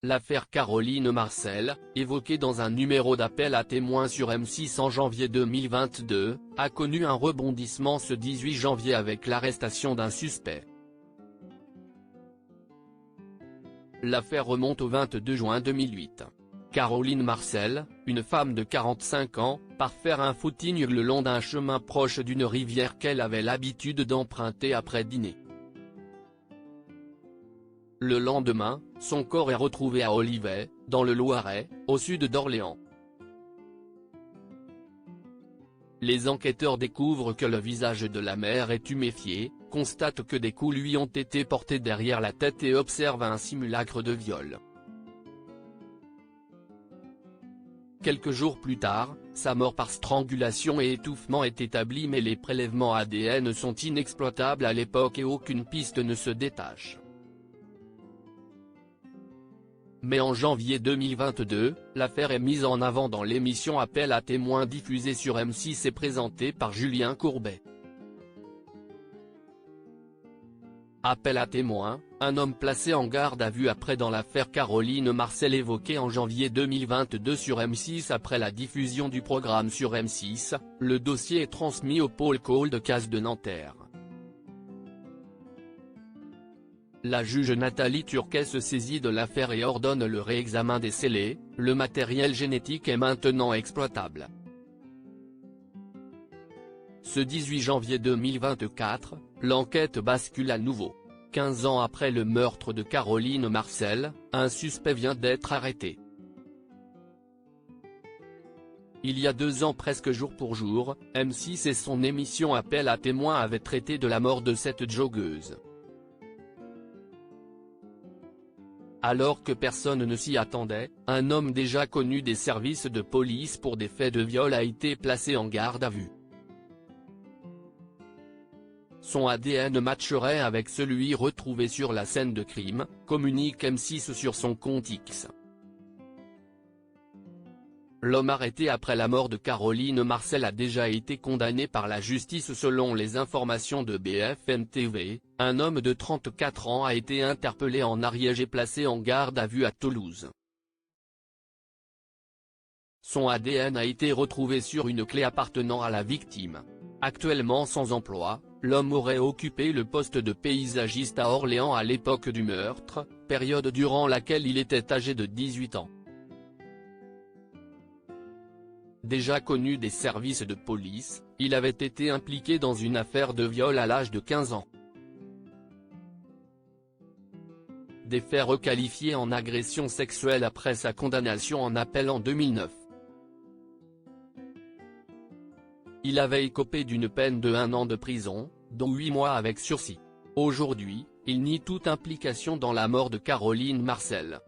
L'affaire Caroline Marcel, évoquée dans un numéro d'appel à témoins sur M6 en janvier 2022, a connu un rebondissement ce 18 janvier avec l'arrestation d'un suspect. L'affaire remonte au 22 juin 2008. Caroline Marcel, une femme de 45 ans, part faire un footing le long d'un chemin proche d'une rivière qu'elle avait l'habitude d'emprunter après dîner. Le lendemain, son corps est retrouvé à Olivet, dans le Loiret, au sud d'Orléans. Les enquêteurs découvrent que le visage de la mère est tuméfié, constatent que des coups lui ont été portés derrière la tête et observent un simulacre de viol. Quelques jours plus tard, sa mort par strangulation et étouffement est établie, mais les prélèvements ADN sont inexploitables à l'époque et aucune piste ne se détache. Mais en janvier 2022, l'affaire est mise en avant dans l'émission Appel à témoins diffusée sur M6 et présentée par Julien Courbet. Appel à témoins, un homme placé en garde à vue après dans l'affaire Caroline Marcel évoquée en janvier 2022 sur M6 après la diffusion du programme sur M6, le dossier est transmis au pôle Cold Case de Nanterre. La juge Nathalie Turquet se saisit de l'affaire et ordonne le réexamen des scellés, le matériel génétique est maintenant exploitable. Ce 18 janvier 2024, l'enquête bascule à nouveau. 15 ans après le meurtre de Caroline Marcel, un suspect vient d'être arrêté. Il y a 2 ans presque jour pour jour, M6 et son émission Appel à témoins avaient traité de la mort de cette joggeuse. Alors que personne ne s'y attendait, un homme déjà connu des services de police pour des faits de viol a été placé en garde à vue. Son ADN matcherait avec celui retrouvé sur la scène de crime, communique M6 sur son compte X. L'homme arrêté après la mort de Caroline Marcel a déjà été condamné par la justice selon les informations de BFM TV. Un homme de 34 ans a été interpellé en Ariège et placé en garde à vue à Toulouse. Son ADN a été retrouvé sur une clé appartenant à la victime. Actuellement sans emploi, l'homme aurait occupé le poste de paysagiste à Orléans à l'époque du meurtre, période durant laquelle il était âgé de 18 ans. Déjà connu des services de police, il avait été impliqué dans une affaire de viol à l'âge de 15 ans. Des faits requalifiés en agression sexuelle après sa condamnation en appel en 2009. Il avait écopé d'une peine de 1 an de prison, dont 8 mois avec sursis. Aujourd'hui, il nie toute implication dans la mort de Caroline Marcel.